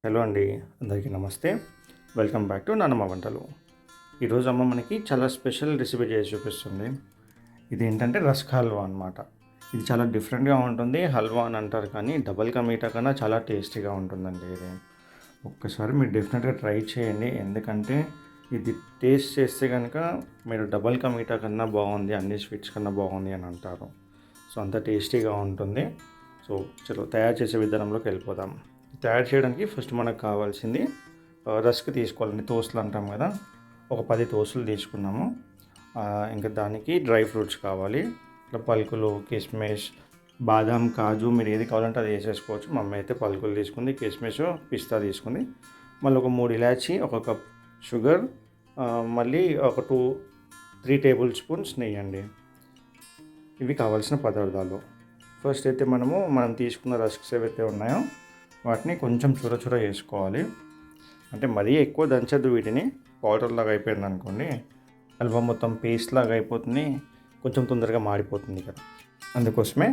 Hello అండి, అందరికీ నమస్తే. వెల్కమ్ బ్యాక్ టు నానమ్మ వంటలు. ఈరోజు అమ్మ మనకి చాలా స్పెషల్ రెసిపీ చేసి చూపిస్తుంది. ఇది ఏంటంటే రస్క్ హల్వా అనమాట. ఇది చాలా డిఫరెంట్గా ఉంటుంది. హల్వా అని అంటారు కానీ డబల్ కా మీఠా కన్నా చాలా టేస్టీగా ఉంటుందండి. ఇది ఒక్కసారి మీరు డెఫినెట్గా ట్రై చేయండి. ఎందుకంటే ఇది టేస్ట్ చేస్తే కనుక మీరు డబల్ కా మీఠా కన్నా బాగుంది, అన్ని స్వీట్స్ కన్నా బాగుంది అని అంటారు. సో అంత టేస్టీగా ఉంటుంది. సో చలో తయారు చేసే విధానంలోకి వెళ్ళిపోదాం. తయారు చేయడానికి ఫస్ట్ మనకు కావాల్సింది రస్క్ తీసుకోవాలండి. తోసులు అంటాం కదా, ఒక 10 తోసులు తీసుకున్నాము. ఇంకా దానికి డ్రై ఫ్రూట్స్ కావాలి. ఇట్లా పలుకులు, కిస్మిస్, బాదాం, కాజు మీరు ఏది కావాలంటే అది వేసేసుకోవచ్చు. మా అమ్మ అయితే పలుకులు తీసుకుంది, కిస్మిస్, పిస్తా తీసుకుంది. మళ్ళీ ఒక 3 ఇలాచి, ఒక కప్ షుగర్, మళ్ళీ ఒక 3 టేబుల్ స్పూన్స్ నెయ్యి అండి. ఇవి కావాల్సిన పదార్థాలు. ఫస్ట్ అయితే మనం తీసుకున్న రస్క్స్ ఏవైతే ఉన్నాయో వాటిని కొంచెం చూర వేసుకోవాలి. అంటే మరీ ఎక్కువ దంచద్దు, వీటిని పౌడర్ లాగా అయిపోయింది అనుకోండి, హల్వా మొత్తం పేస్ట్ లాగా అయిపోతుంది, కొంచెం తొందరగా మాడిపోతుంది కదా. అందుకోసమే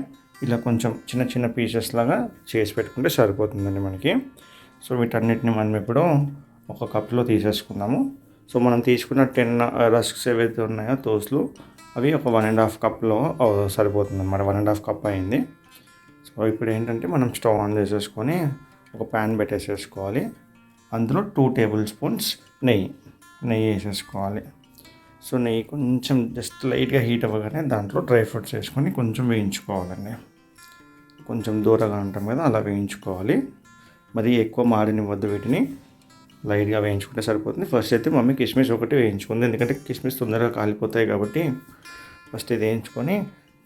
ఇలా కొంచెం చిన్న చిన్న పీసెస్ లాగా చేసి పెట్టుకుంటే సరిపోతుందండి మనకి. సో వీటన్నిటిని మనం ఇప్పుడు ఒక కప్లో తీసేసుకుందాము. సో మనం తీసుకున్న 10 రస్క్స్ ఏవైతే ఉన్నాయో తోసులు, అవి ఒక 1.5 కప్లో సరిపోతుంది అన్నమాట. 1.5 కప్ అయింది. సో ఇప్పుడు ఏంటంటే మనం స్టవ్ ఆన్ చేసేసుకొని ఒక ప్యాన్ పెట్టేసేసుకోవాలి. అందులో 2 టేబుల్ స్పూన్స్ నెయ్యి వేసేసుకోవాలి. సో నెయ్యి కొంచెం జస్ట్ లైట్గా హీట్ అవ్వగానే దాంట్లో డ్రై ఫ్రూట్స్ వేసుకొని కొంచెం వేయించుకోవాలండి. కొంచెం దూరగా ఉంటాం కదా, అలా వేయించుకోవాలి. మరి ఎక్కువ మాడినివ్వద్దు, వీటిని లైట్గా వేయించుకుంటే సరిపోతుంది. ఫస్ట్ అయితే మమ్మీ కిస్మిస్ ఒకటి వేయించుకుంది, ఎందుకంటే కిస్మిస్ తొందరగా కాలిపోతాయి కాబట్టి. ఫస్ట్ ఇది వేయించుకొని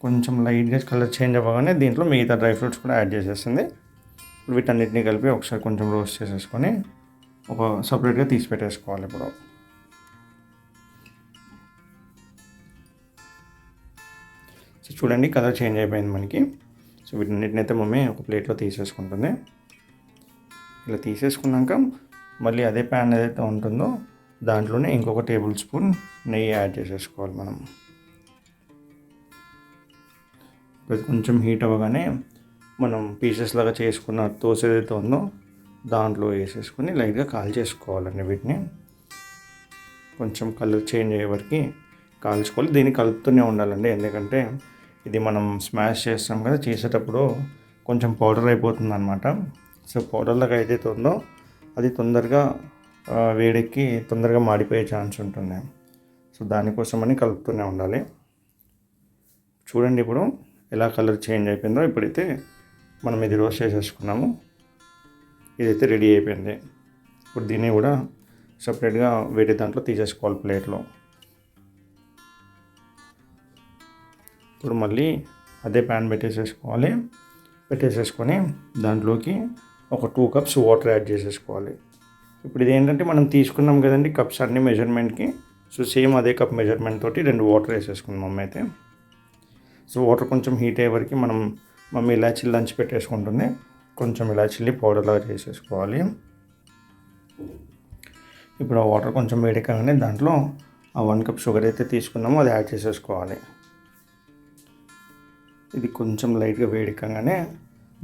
కొంచెం లైట్గా కలర్ చేంజ్ అవ్వగానే దీంట్లో మిగతా డ్రై ఫ్రూట్స్ కూడా యాడ్ చేసేస్తుంది. వీటన్నిటిని కలిపి ఒకసారి కొంచెం రోస్ట్ చేసేసుకొని ఒక సపరేట్గా తీసి పెట్టేసుకోవాలి. ఇప్పుడు సో చూడండి, కలర్ చేంజ్ అయిపోయింది మనకి. సో వీటన్నిటిని అయితే మమ్మీ ఒక ప్లేట్లో తీసేసుకుంటుంది. ఇలా తీసేసుకున్నాక మళ్ళీ అదే ప్యాన్ ఏదైతే ఉంటుందో దాంట్లోనే ఇంకొక టేబుల్ స్పూన్ నెయ్యి యాడ్ చేసేసుకోవాలి మనం. అది కొంచెం హీట్ అవ్వగానే మనం పీసెస్ లాగా చేసుకున్న దోశ ఏదైతే ఉందో దాంట్లో వేసేసుకొని లైట్గా కాల్చేసుకోవాలండి. వీటిని కొంచెం కలర్ చేంజ్ అయ్యే వరకు కాల్చుకోవాలి. దీన్ని కలుపుతూనే ఉండాలండి, ఎందుకంటే ఇది మనం స్మాష్ చేస్తాం కదా, చేసేటప్పుడు కొంచెం పౌడర్ అయిపోతుంది అనమాట. సో పౌడర్ లాగా ఏదైతే ఉందో అది తొందరగా వేడెక్కి తొందరగా మాడిపోయే ఛాన్స్ ఉంటుంది. సో దానికోసమని కలుపుతూనే ఉండాలి. చూడండి ఇప్పుడు ఎలా కలర్ చేంజ్ అయిపోయిందో. ఇప్పుడైతే మనం ఇది రోస్ట్ చేసేసుకున్నాము. ఇదైతే రెడీ అయిపోయింది. ఇప్పుడు దీన్ని కూడా సపరేట్గా వేరే దాంట్లో తీసేసుకోవాలి ప్లేట్లో. ఇప్పుడు మళ్ళీ అదే ప్యాన్ పెట్టేసేసుకొని దాంట్లోకి ఒక 2 కప్స్ వాటర్ యాడ్ చేసేసుకోవాలి. ఇప్పుడు ఇది ఏంటంటే మనం తీసుకున్నాం కదండి కప్స్ అన్ని మెజర్మెంట్కి. సో సేమ్ అదే కప్ మెజర్మెంట్ తోటి 2 వాటర్ వేసేసుకున్నాం మమ్మీ అయితే. సో వాటర్ కొంచెం హీట్ అయ్యే వరకు మమ్మీ ఇలాచీలు దంచి పెట్టేసుకుంటుంది. కొంచెం ఇలాచీల్ని పౌడర్లాగా చేసేసుకోవాలి. ఇప్పుడు ఆ వాటర్ కొంచెం వేడెక్కగానే దాంట్లో ఆ 1 కప్ షుగర్ అయితే తీసుకున్నామో అది యాడ్ చేసేసుకోవాలి. ఇది కొంచెం లైట్గా వేడెక్కగానే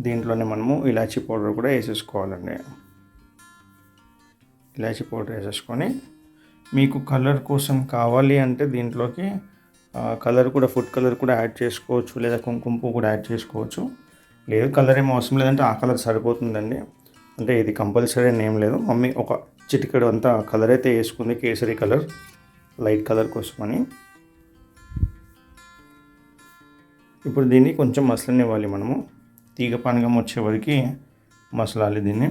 దీంట్లోనే మనము ఇలాచీ పౌడర్ కూడా వేసేసుకోవాలండి. ఇలాచీ పౌడర్ వేసేసుకొని మీకు కలర్ కోసం కావాలి అంటే దీంట్లోకి కలర్ కూడా, ఫుడ్ కలర్ కూడా యాడ్ చేసుకోవచ్చు, లేదా కుంకుమ పువ్వు కూడా యాడ్ చేసుకోవచ్చు. లేదు కలర్ ఏం అవసరం లేదంటే ఆ కలర్ సరిపోతుందండి. అంటే ఇది కంపల్సరీ అని ఏం లేదు. మమ్మీ ఒక చిటికెడు అంతా కలర్ అయితే వేసుకుంది, కేసరి కలర్, లైట్ కలర్ కోసమని. ఇప్పుడు దీన్ని కొంచెం మసలనివ్వాలి మనము. తీగ పానకం వచ్చే వరకు మసలాలి దీన్ని.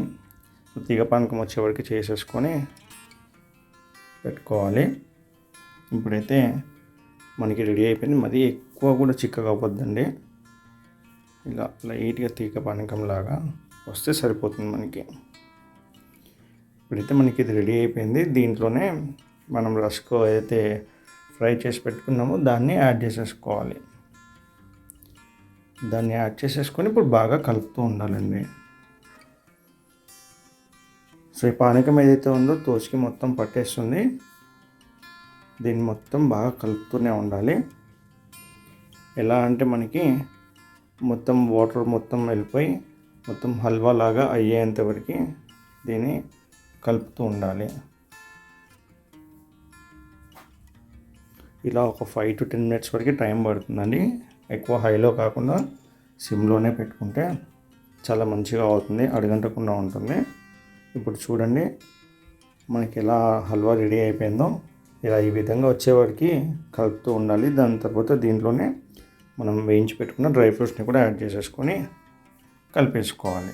తీగ పానకం వచ్చే వరకు చేసేసుకొని పెట్టుకోవాలి. ఇప్పుడైతే మనకి రెడీ అయిపోయింది. మరీ ఎక్కువ కూడా చిక్కగా అవ్వద్దండి, ఇలా లైట్గా తీగ పానకం లాగా వస్తే సరిపోతుంది మనకి. ఇప్పుడైతే మనకి ఇది రెడీ అయిపోయింది. దీంట్లోనే మనం రస్క్ ఏదైతే ఫ్రై చేసి పెట్టుకున్నామో దాన్ని యాడ్ చేసేసుకోవాలి. దాన్ని యాడ్ చేసేసుకొని ఇప్పుడు బాగా కలుపుతూ ఉండాలండి. సో ఈ పానకం ఏదైతే ఉందో తోసికి మొత్తం పట్టేస్తుంది. దీన్ని మొత్తం బాగా కలుపుతూనే ఉండాలి. ఎలా అంటే మనకి మొత్తం వాటర్ మొత్తం వెళ్ళిపోయి మొత్తం హల్వా లాగా అయ్యేంత వరకు దీన్ని కలుపుతూ ఉండాలి. ఇలా ఒక 5 to 10 minutes వరకు టైం పడుతుందండి. ఎక్కువ హైలో కాకుండా సిమ్లోనే పెట్టుకుంటే చాలా మంచిగా అవుతుంది, అడుగంటకుండా ఉంటుంది. ఇప్పుడు చూడండి మనకి ఎలా హల్వా రెడీ అయిపోయిందో. ఇలా ఈ విధంగా వచ్చేవాడికి కలుపుతూ ఉండాలి. దాని తర్వాత దీంట్లోనే మనం వేయించి పెట్టుకున్న డ్రై ఫ్రూట్స్ని కూడా యాడ్ చేసేసుకొని కలిపేసుకోవాలి.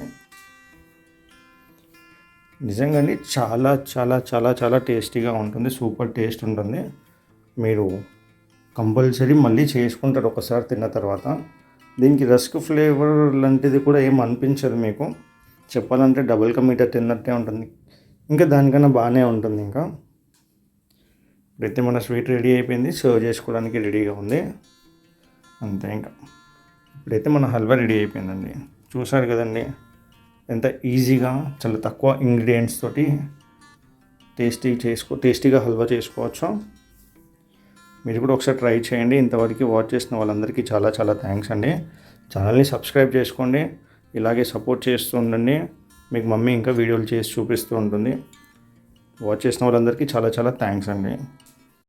నిజంగా చాలా చాలా చాలా చాలా టేస్టీగా ఉంటుంది, సూపర్ టేస్ట్ ఉంటుంది. మీరు కంపల్సరీ మళ్ళీ చేసుకుంటారు ఒకసారి తిన్న తర్వాత. దీనికి రస్క్ ఫ్లేవర్ లాంటిది కూడా ఏం అనిపించదు మీకు. చెప్పాలంటే డబుల్ కా మీఠా తిన్నట్టే ఉంటుంది, ఇంకా దానికన్నా బాగానే ఉంటుంది. ఇంకా ఇప్పుడైతే మన స్వీట్ రెడీ అయిపోయింది, సర్వ్ చేసుకోవడానికి రెడీగా ఉంది అంతే. ఇంకా ఇప్పుడైతే మన హల్వా రెడీ అయిపోయిందండి. చూసారు కదండి ఎంత ఈజీగా చాలా తక్కువ ఇంగ్రీడియంట్స్ తోటి టేస్టీగా హల్వా చేసుకోవచ్చు. మీరు కూడా ఒకసారి ట్రై చేయండి. ఇంతవరకు వాచ్ చేసిన వాళ్ళందరికీ చాలా చాలా థ్యాంక్స్ అండి. ఛానల్ని సబ్స్క్రైబ్ చేసుకోండి, ఇలాగే సపోర్ట్ చేస్తూ ఉండండి. మీకు మమ్మీ ఇంకా వీడియోలు చేసి చూపిస్తూ ఉంటుంది. వాచ్ చేసిన వాళ్ళందరికీ చాలా చాలా థ్యాంక్స్ అండి.